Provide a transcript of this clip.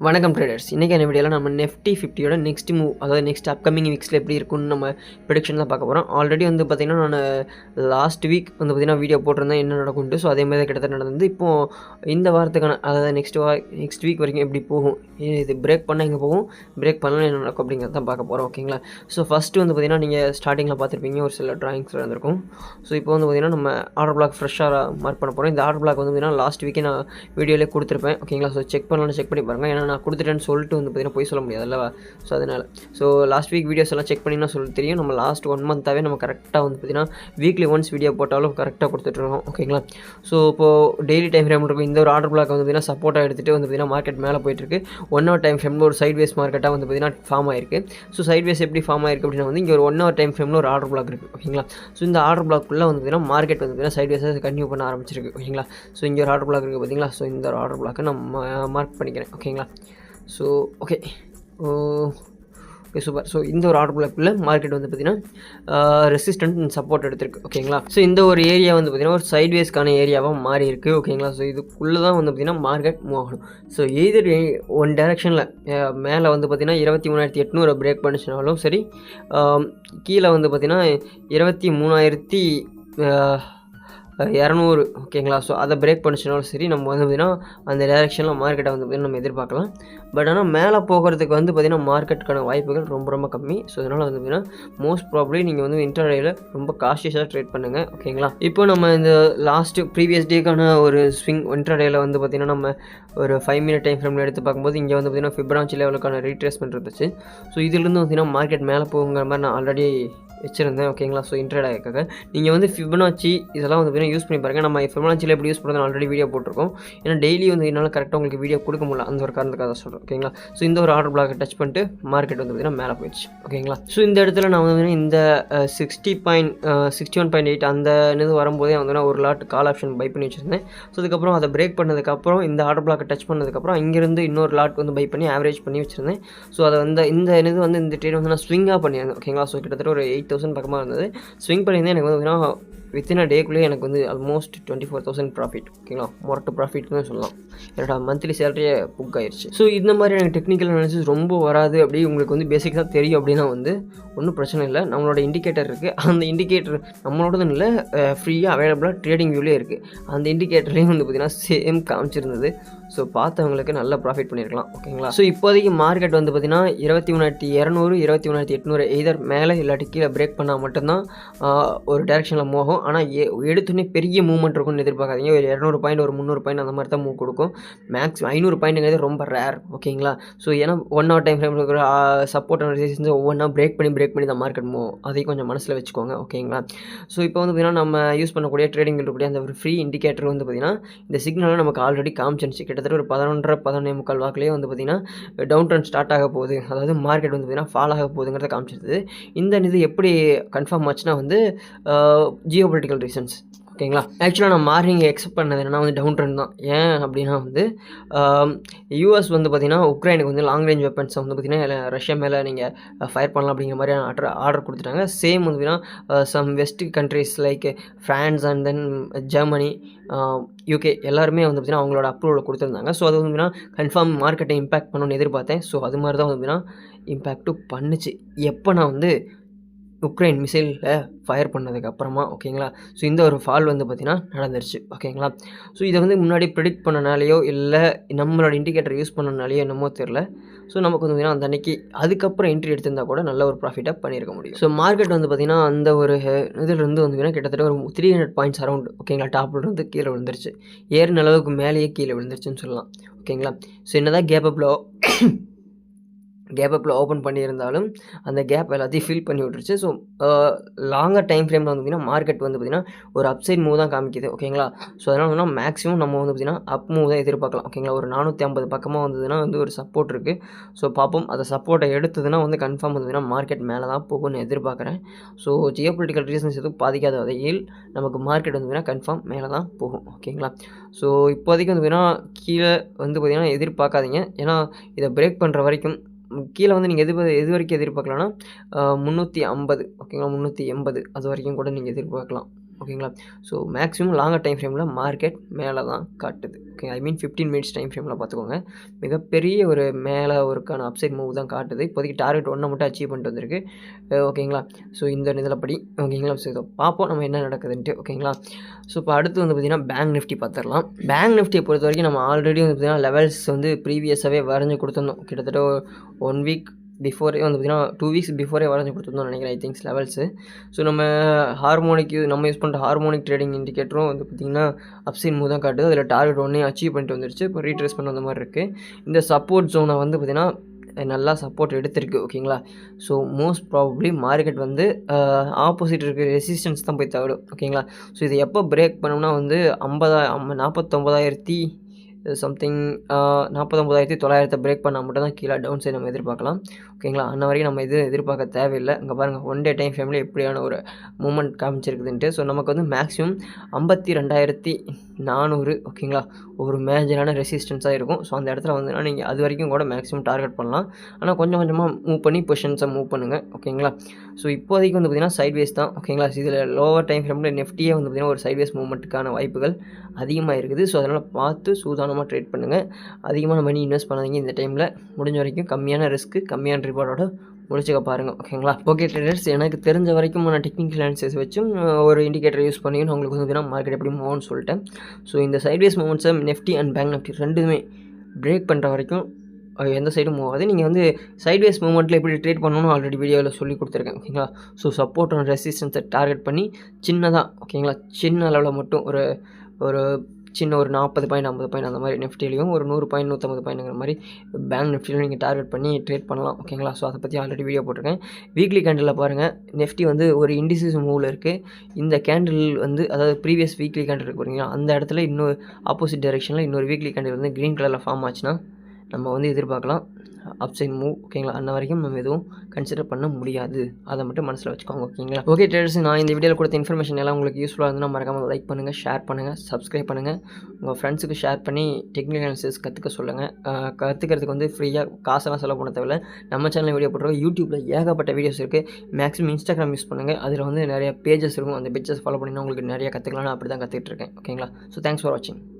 வணக்கம் ட்ரேடர்ஸ். இன்றைக்கான வீடியோவில் நம்ம நிஃப்டி 50யோட நெக்ஸ்ட் மூவ், அதாவது நெக்ஸ்ட் அப்கமிங் வீக்ஸில் எப்படி இருக்குன்னு நம்ம ப்ரெடிக்ஷன் தான் பார்க்க போகிறோம். ஆல்ரெடி வந்து பார்த்திங்கன்னா நான் லாஸ்ட் வீக் வந்து பார்த்திங்கன்னா வீடியோ போட்டிருந்தேன் என்ன நடக்கும்ட்டு. ஸோ அதேமாதிரி தான் கிட்டத்தட்ட நடந்து. இப்போது இந்த வாரத்துக்கான, அதாவது நெக்ஸ்ட் வீக் வரைக்கும் எப்படி போகும், இது பிரேக் பண்ணால் எங்கே போகும், பிரேக் பண்ணலாம் என்ன நடக்கும் அப்படிங்கிறது தான் பார்க்க போகிறோம். ஓகேங்களா? ஸோ ஃபஸ்ட்டு வந்து பார்த்திங்கன்னா நீங்கள் ஸ்டார்டிங்கில் பார்த்துருப்பீங்க ஒரு சில ட்ராயிங்ஸ் இருந்திருக்கும். ஸோ இப்போ வந்து பார்த்திங்கன்னா நம்ம ஆர்டர் பிளாக் ஃப்ரெஷ்ஷாக மார்க் பண்ண போகிறோம். இந்த ஆர்டர் பிளாக் வந்து பார்த்திங்கன்னா லாஸ்ட் வீக்கே நான் வீடியோவிலே கொடுத்துருப்பேன். ஓகேங்களா? ஸோ செக் பண்ணி பாருங்கள். ஏன்னா நான் கொடுத்துட்டேன்னு சொல்லிட்டு வந்து பார்த்திங்கன்னா போய் சொல்ல முடியாது அல்லவா? ஸோ அதனால் லாஸ்ட் வீக் வீடியோஸ் எல்லாம் செக் பண்ணினா சொல்லி தெரியும். நம்ம லாஸ்ட் 1 மந்த்தாகவே நம்ம கரெக்டாக வந்து பார்த்திங்கன்னா வீக்லி ஒன்ஸ் வீடியோ போட்டாலும் கரெக்டாக கொடுத்துட்ருக்கோம். ஓகேங்களா? ஸோ இப்போது டெய்லி டைம் ஃப்ரேம் இருக்கும். இந்த ஒரு ஆர்டர் பிளாக் வந்து பார்த்திங்கன்னா சப்போர்ட்டாக எடுத்துகிட்டு வந்து பார்த்திங்கன்னா மார்க்கெட் மேலே போயிட்டுருக்கு. 1 hour டைம் ஃப்ரேமில் ஒரு சைட்வேஸ் மார்க்கெட்டாக வந்து பார்த்திங்கன்னா ஃபார்ம் ஆயிருக்கு. ஸோ சைட்வேஸ் எப்படி ஃபார்ம் ஆயிருக்கு அப்படின்னா வந்து இங்கே ஒரு 1 hour டைம் ஃப்ரேமில் ஒரு ஆர்டர் பிளாக் இருக்குது. ஓகேங்களா? ஸோ இந்த ஆர்டர் பிளாக்குள்ளே வந்து பார்த்திங்கன்னா மார்க்கெட் வந்து பார்த்திங்கன்னா சைட்வேஸாக கன்டினியூ பண்ண ஆரம்பிச்சிருக்கு. ஓகேங்களா? ஸோ இங்கே ஒரு ஆர்டர் பிளாக் இருக்குது பார்த்தீங்களா? ஸோ இந்த ஒரு ஆர்டர் பிளாக்கை நம்ம மார்க் பண்ணிக்கிறேன். ஓகேங்களா? So okay super. ஸோ இந்த ஒரு ஆர்டர் பிளாக்குள்ளே மார்க்கெட் வந்து பார்த்திங்கன்னா ரெசிஸ்டன்ட் அண்ட் சப்போர்ட் எடுத்திருக்கு. ஓகேங்களா? ஸோ இந்த ஒரு ஏரியா வந்து பார்த்திங்கன்னா ஒரு சைட்வேஸ்க்கான ஏரியாவாக மாறி இருக்குது. ஓகேங்களா? ஸோ இதுக்குள்ளே தான் வந்து பார்த்திங்கன்னா மார்க்கெட் மூவ் ஆகணும். ஸோ எய்தர் ஒன் டைரெக்ஷனில் மேலே வந்து பார்த்திங்கன்னா 23,800 பிரேக் பண்ணிச்சுனாலும் சரி, கீழே வந்து பார்த்திங்கன்னா 23,200 ஓகேங்களா? ஸோ அதை பிரேக் பண்ணிச்சுனாலும் சரி, நம்ம வந்து பார்த்திங்கன்னா அந்த டைரெக்ஷனில் மார்க்கெட்டை வந்து பார்த்திங்கன்னா நம்ம எதிர்பார்க்கலாம். பட் ஆனால் மேலே போகிறதுக்கு வந்து பார்த்திங்கன்னா மார்க்கெட்டுக்கான வாய்ப்புகள் ரொம்ப கம்மி. ஸோ அதனால் வந்து பார்த்திங்கன்னா மோஸ்ட் ப்ராபப்ளி நீங்கள் வந்து இன்டர்டேயில் ரொம்ப காஷியஸாக ட்ரேட் பண்ணுங்கள். ஓகேங்களா? இப்போ நம்ம இந்த ப்ரீவியஸ் டேக்கான ஒரு ஸ்விங் இன்டர்டேயில் வந்து பார்த்திங்கன்னா நம்ம ஒரு 5 minute டைம் ஃப்ரேமில் எடுத்து பார்க்கும்போது இங்கே வந்து பார்த்திங்கன்னா ஃபிபனாச்சி லெவலுக்கான ரீட்ரேஸ்மெண்ட் இருந்துச்சு. ஸோ இதுலேருந்து பார்த்திங்கன்னா மார்க்கெட் மேலே போகுங்கிற மாதிரி நான் ஆல்ரெடி வச்சுருந்தேன். ஓகேங்களா? ஸோ இன்ட்ரேடாக நீங்கள் வந்து ஃபிபனாச்சி இதெல்லாம் வந்து பார்த்திங்கன்னா யூஸ் பண்ணி பாருங்கள். நம்ம ஃபிபனாச்சியில் எப்படி யூஸ் பண்ணுறது ஆல்ரெடி வீடியோ போட்டிருக்கோம். ஏன்னா டெய்லி வந்து என்னால் கரெக்டாக உங்களுக்கு வீடியோ கொடுக்க முடியல, அந்த ஒரு காரணத்துக்காக தான் சொல்கிறேன். ஓகேங்களா? ஸோ இந்த ஒரு ஆர்டர் பிளாக்கை டச் பண்ணிட்டு மார்க்கெட் வந்து பார்த்திங்கன்னா மேலே போயிடுச்சு. ஓகேங்களா? ஸோ இந்த இடத்துல நான் வந்து இந்த 61.8 அந்த இது வரும்போதே வந்து ஒரு லாட் கால் ஆப்ஷன் பை பண்ணி வச்சுருந்தேன். ஸோ அதுக்கப்புறம் அதை பிரேக் பண்ணதுக்கப்புறம் இந்த ஆர்டர் பிளாக்கை டச் பண்ணதுக்கப்புறம் இங்கேருந்து இன்னொரு லாட் வந்து பை பண்ணி ஆவரேஜ் பண்ணி வச்சுருந்தேன். ஸோ அதை வந்து இந்த இது வந்து இந்த ட்ரேட் வந்து நான் ஸ்விங்காக பண்ணியிருந்தேன். ஓகேங்களா? ஸோ கிட்டத்தட்ட ஒரு 8,000 பக்கமாக இருந்தது. ஸ்விங் பண்ணியிருந்தேன். எனக்கு வந்து வித்தின் அ டேக்குள்ளேயே எனக்கு வந்து ஆல்மோஸ்ட் 24,000 ப்ராஃபிட். ஓகேங்களா? மொரட்டு ப்ராஃபிட்னு சொல்லலாம். என்னோட மந்த்லி சேலரியே புக் ஆயிடுச்சு. ஸோ இந்த மாதிரி எனக்கு டெக்னிக்கல் அனாலிசிஸ் ரொம்ப வராது, அப்படி உங்களுக்கு வந்து பேசிக்காக தெரியும் அப்படின்னா வந்து ஒன்றும் பிரச்சனை இல்லை. நம்மளோட இண்டிகேட்டர் இருக்குது. அந்த இண்டிகேட்டர் நம்மளோடதுன்னு இல்லை, ஃப்ரீயாக அவைலபிளாக ட்ரேடிங் வியூலே இருக்குது. அந்த இண்டிகேட்டர்லேயும் வந்து பார்த்திங்கன்னா சேம் காமிச்சிருந்தது. ஸோ பார்த்தவங்களுக்கு நல்ல ப்ராஃபிட் பண்ணியிருக்கலாம். ஓகேங்களா? ஸோ இப்போதைக்கு மார்க்கெட் வந்து பார்த்திங்கன்னா 23,200 23,800 எய்தர் மேலே இல்லாட்டி கீழே பிரேக் பண்ணால் மட்டும்தான் ஒரு டைரெக்ஷனில் மூவ் ஆகும். ஆனால் எடுத்துன்னே பெரிய மூவ்மெண்ட் இருக்கும்னு எதிர்பார்க்காதீங்க. ஒரு 200 பாயிண்ட் ஒரு 300 பாயிண்ட் அந்த மாதிரி தான் மூவ் கொடுக்கும். மேக்ஸிமம் 500 பாயிண்ட்டுங்கிறது ரொம்ப ரேர். ஓகேங்களா? ஸோ ஏன்னா 1 hour டைம் ஃப்ரேமில் இருக்கிற சப்போர்ட் அண்ட் ரெசிஸ்டன்ஸ் ஒவ்வொன்றா பிரேக் பண்ணி தான் மார்க்கெட் மூவ். அதையும் கொஞ்சம் மனசில் வச்சுக்கோங்க. ஓகேங்களா? ஸோ இப்போ வந்து பார்த்திங்கன்னா நம்ம யூஸ் பண்ணக்கூடிய ட்ரேடிங் இருக்கக்கூடிய அந்த ஒரு ஃப்ரீ இண்டிகேட்டர் வந்து பார்த்திங்கன்னா இந்த சிக்னலில் நமக்கு ஆல்ரெடி காமிச்சிருச்சு. கிட்டத்தட்ட ஒரு 11:30-11:45 வாக்கிலேயே வந்து பார்த்திங்கன்னா டவுன் ட்ரெண்ட் ஸ்டார்ட் ஆக போகுது, அதாவது மார்க்கெட் வந்து பார்த்திங்கன்னா ஃபால் ஆக போகுதுங்கிறத காமிச்சிருது. இந்த இது எப்படி கன்ஃபார்ம் ஆச்சுன்னா வந்து ஜியோபொலிட்டிக்கல் ரீசன்ஸ். ஓகேங்களா? ஆக்சுவலாக நான் மார்னிங் எக்ஸ்பெக்ட் பண்ணது என்னன்னா வந்து டவுன் ட்ரெண்ட் தான். ஏன் அப்படின்னா வந்து யூஎஸ் வந்து பார்த்திங்கன்னா உக்ரைனுக்கு வந்து லாங் ரேஞ்ச் வெப்பன்ஸை வந்து பார்த்திங்கன்னா ரஷ்யா மேலே நீங்கள் ஃபயர் பண்ணலாம் அப்படிங்கிற மாதிரி ஆர்டர் கொடுத்துட்டாங்க. சேம் வந்து பார்த்திங்கன்னா some west countries like France and then Germany, UK எல்லாருமே வந்து பார்த்திங்கன்னா அவங்களோட அப்ரூவல் கொடுத்துருந்தாங்க. ஸோ அது வந்து பார்த்திங்கன்னா கன்ஃபார்ம் மார்க்கெட்டை இம்பேக்ட் பண்ணணும்னு எதிர்பார்த்தேன். ஸோ அது மாதிரி தான் வந்து பார்த்திங்கன்னா இம்பேக்ட்டும் பண்ணுச்சு. எப்போ நான் வந்து உக்ரைன் மிசைலில் ஃபயர் பண்ணதுக்கப்புறமா. ஓகேங்களா? ஸோ இந்த ஒரு ஃபால் வந்து பார்த்திங்கன்னா நடந்துருச்சு. ஓகேங்களா? ஸோ இதை வந்து முன்னாடி ப்ரெடிக்ட் பண்ணனாலேயோ இல்லை நம்மளோட இண்டிகேட்டர் யூஸ் பண்ணனாலேயோ என்னமோ தெரில. ஸோ நமக்கு வந்து பார்த்திங்கன்னா அந்த அன்றைக்கி அதுக்கப்புறம் என்ட்ரி எடுத்திருந்தால் கூட நல்ல ஒரு ப்ராஃபிட்டாக பண்ணியிருக்க முடியும். ஸோ மார்க்கெட் வந்து பார்த்திங்கன்னா அந்த ஒரு இதிலிருந்து வந்து பார்த்திங்கன்னா கிட்டத்தட்ட ஒரு 300 பாயிண்ட்ஸ் அரௌண்ட். ஓகேங்களா? டாப்பில் இருந்து கீழே விழுந்துருச்சு. ஏறின அளவுக்கு மேலேயே கீழே விழுந்துருச்சுன்னு சொல்லலாம். ஓகேங்களா? ஸோ என்னதான் கேப் அப்பில் ஓப்பன் பண்ணியிருந்தாலும் அந்த கேப் எல்லாத்தையும் ஃபில் பண்ணி விட்டுருச்சு. ஸோ லாங்கர் டைம் ஃப்ரேமில் வந்து பார்த்திங்கன்னா மார்க்கெட் வந்து பார்த்திங்கன்னா ஒரு அப்சைட் மூவ் தான் காமிக்குது. ஓகேங்களா? ஸோ அதனால் வந்து மேக்ஸிமம் நம்ம வந்து பார்த்திங்கன்னா அப் மூவ் தான் எதிர்பார்க்கலாம். ஓகேங்களா? ஒரு 450 பக்கமாக வந்ததுன்னா வந்து ஒரு சப்போர்ட் இருக்குது. ஸோ பார்ப்போம். அதை சப்போர்ட்டை எடுத்ததுன்னா வந்து கன்ஃபார்ம் வந்து பார்த்திங்கன்னா மார்க்கெட் மேலே தான் போகும்னு எதிர்பார்க்குறேன். ஸோ ஜியோபொலிட்டிக்கல் ரீசன்ஸ் எதுவும் பாதிக்காத வகையில் நமக்கு மார்க்கெட் வந்து பார்த்திங்கன்னா கன்ஃபார்ம் மேலே தான் போகும். ஓகேங்களா? ஸோ இப்போதைக்கு வந்து பார்த்திங்கன்னா கீழே வந்து பார்த்திங்கன்னா எதிர்பார்க்காதீங்க. ஏன்னா இதை பிரேக் பண்ணுற வரைக்கும் கீழே வந்து நீங்கள் எது வரைக்கும் எதிர்பார்க்கலாம்னா 350. ஓகேங்களா? 380 அது வரைக்கும் கூட நீங்கள் எதிர்பார்க்கலாம். ஓகேங்களா. ஸோ மேக்ஸிமம் லாங்கர் டைம் ஃப்ரேமில் மார்க்கெட் மேலே தான் காட்டுது. ஓகே, ஐ மீன் 15 மினிட்ஸ் டைம் ஃப்ரேமில் பார்த்துக்கோங்க. மிகப்பெரிய ஒரு மேலே ஒருக்கான அப்சைட் மூவ் தான் காட்டுது. இப்போதைக்கு டார்கெட் 1 மட்டும் அச்சீவ் பண்ணிட்டு வந்திருக்கு. ஓகேங்களா. ஸோ இந்த நிலப்படி ஓகேங்களா. ஸோ இதை பார்ப்போம் நம்ம என்ன நடக்குதுன்ட்டு. ஓகேங்களா. ஸோ இப்போ அடுத்து வந்து பார்த்திங்கன்னா பேங்க் நிஃப்டி பார்த்துடலாம். பேங்க் நிஃப்டியை பொறுத்த வரைக்கும் நம்ம ஆல்ரெடி வந்து பார்த்திங்கன்னா லெவல்ஸ் வந்து ப்ரீவியஸாகவே வரைஞ்சி கொடுத்துருந்தோம். கிட்டத்தட்ட 1 வீக் பிஃபோரே வந்து பார்த்திங்கன்னா 2 வீக்ஸ் பிஃபோரே வரைஞ்சி கொடுத்துருந்தோம் நினைக்கிறேன் ஐ திங்க்ஸ் லெவல்ஸு. ஸோ நம்ம நம்ம யூஸ் பண்ணுற ஹார்மோனிக் ட்ரேடிங் இண்டிகேட்டரும் வந்து பார்த்திங்கன்னா அப்சைட் மூவ் தான் காட்டுது. அதில் டார்கெட் 1 அச்சீவ் பண்ணிட்டு வந்துருச்சு. இப்போ ரீட்ரேஸ் பண்ண வந்த மாதிரி இருக்குது. இந்த சப்போர்ட் ஜோனை வந்து பார்த்திங்கன்னா நல்லா சப்போர்ட் எடுத்திருக்கு. ஓகேங்களா. ஸோ மோஸ்ட் ப்ராபப்ளி மார்க்கெட் வந்து ஆப்போசிட் இருக்க ரெசிஸ்டன்ஸ் தான் போய் தவிடும். ஓகேங்களா. ஸோ இதை எப்போ பிரேக் பண்ணோம்னா வந்து 49,000 சம்திங் 49,900 பிரேக் பண்ணால் மட்டும் தான் கீழே டவுன் சைடு நம்ம எதிர்பார்க்கலாம். ஓகேங்களா. அன்ன வரைக்கும் நம்ம எதிர்பார்க்க தேவையில்லை. இங்கே பாருங்கள் 1 டே டைம் ஃப்ரேமில் எப்படியான ஒரு மூமெண்ட் காமிச்சிருக்குதுன்ட்டு. ஸோ நமக்கு வந்து மேக்ஸிமம் 52,400 ஓகேங்களா ஒரு மேஜரான ரெசிஸ்டன்ஸாக இருக்கும். ஸோ அந்த இடத்துல வந்துன்னா நீங்கள் அது வரைக்கும் கூட மேக்ஸிமம் டார்கெட் பண்ணலாம். ஆனால் கொஞ்சம் கொஞ்சமாக மூவ் பண்ணி பொசிஷன்ஸை மூவ் பண்ணுங்கள். ஓகேங்களா. ஸோ இப்போதைக்கு வந்து பார்த்திங்கன்னா சைட்வேஸ் தான். ஓகேங்களா. இதில் லோவர் டைம் ஃப்ரேமில் நெஃப்டியே வந்து பார்த்திங்கன்னா ஒரு சைட்வேஸ் மூவ்மெண்ட்டுக்கான வாய்ப்புகள் அதிகமாக இருக்குது. ஸோ அதனால் பார்த்து சூதானமாக ட்ரேட் பண்ணுங்கள். அதிகமான மணி இன்வெஸ்ட் பண்ணாதீங்க இந்த டைமில். முடிஞ்ச வரைக்கும் கம்மியான ரிஸ்க்கு கம்மியான ரிவார்டோட முடிச்சுக்க பாருங்கள். ஓகேங்களா. ஓகே ட்ரேடர்ஸ், எனக்கு தெரிஞ்ச வரைக்கும் நான் டெக்னிக்கல் அனாலிசிஸ் வச்சும் ஒரு இண்டிகேட்டர் யூஸ் பண்ணி நான் உங்களுக்கு வந்து மார்க்கெட் எப்படி மூவ்னு சொல்லிட்டேன். ஸோ இந்த சைட்வேஸ் மூவ்மெண்ட்ஸை நெஃப்டி அண்ட் பேங்க் நிஃப்டி ரெண்டுமே பிரேக் பண்ணுற வரைக்கும் எந்த சைடும் மூவ் ஆகுது. நீங்கள் வந்து சைட்வேஸ் மூவ்மெண்ட்டில் எப்படி ட்ரேட் பண்ணணும்னு ஆல்ரெடி வீடியோவில் சொல்லி கொடுத்துருக்கேன். ஓகேங்களா. ஸோ சப்போர்ட் அண்ட் ரெசிஸ்டன்ஸை டார்கெட் பண்ணி சின்னதாக ஓகேங்களா சின்ன அளவில் மட்டும் ஒரு சின்ன ஒரு 40 பாயிண்ட் 50 பாயிண்ட் அந்த மாதிரி நெஃப்டிலையும் ஒரு 100 பாயிண்ட் 150 பாயிண்ட்ங்கிற மாதிரி பேங்க் நிஃப்டிலையும் நீங்கள் டார்கெட் பண்ணி ட்ரேட் பண்ணலாம். ஓகேங்களா. ஸோ அதை பற்றி ஆல்ரெடி வீடியோ போட்டிருக்கேன். வீக்லி கேண்டிலில் பாருங்கள், நெஃப்டி வந்து ஒரு இண்டிசிஸ் மூவில் இருக்குது. இந்த கேண்டில் வந்து அதாவது ப்ரீவியஸ் வீக்லி கேண்டில் இருக்கு பார்த்தீங்களா, அந்த இடத்துல இன்னொரு ஆப்போசிட் டைரெக்ஷனில் இன்னொரு வீக்லி கேண்டில் வந்து க்ரீன் கலரில் ஃபார்ம் ஆச்சுன்னா நம்ம வந்து எதிர்பார்க்கலாம் அப்சைட் மூவ். ஓகேங்களா. அன்ன வரைக்கும் நம்ம எதுவும் கன்சிடர் பண்ண முடியாது. அதை மட்டும் மனசில் வச்சுக்கோங்க. ஓகேங்களா. ஓகே ட்ரேடர்ஸ், நான் இந்த வீடியோவில் கொடுத்த இன்ஃபர்மேஷன் எல்லாம் உங்களுக்கு யூஸ்ஃபுல்லாக இருந்தால் மறக்காமல் லைக் பண்ணுங்கள், ஷேர் பண்ணுங்கள், சப்ஸ்கிரைப் பண்ணுங்கள். உங்கள் ஃப்ரெண்ட்ஸுக்கு ஷேர் பண்ணி டெக்னிக்கல் அனாலிசிஸ் கற்றுக்க சொல்லுங்கள். கற்றுக்கிறதுக்கு வந்து ஃப்ரீயாக காசெல்லாம் செலவு பண்ண தேவையில்லை. நம்ம சேனலில் வீடியோ போட்டுருக்கோம். யூடியூப்பில் ஏகப்பட்ட வீடியோஸ் இருக்குது. மேக்ஸிமம் இன்ஸ்டாகிராம் யூஸ் பண்ணுங்கள். அதில் வந்து நிறைய பேஜஸ் இருக்கும். அந்த பேஜஸ் ஃபாலோ பண்ணிங்கன்னா உங்களுக்கு நிறைய கற்றுக்கலாம்னு அப்படி தான் கற்றுக்கிட்டு இருக்கேன். ஓகேங்களா. ஸோ தேங்க்ஸ் ஃபார் வாட்சிங்.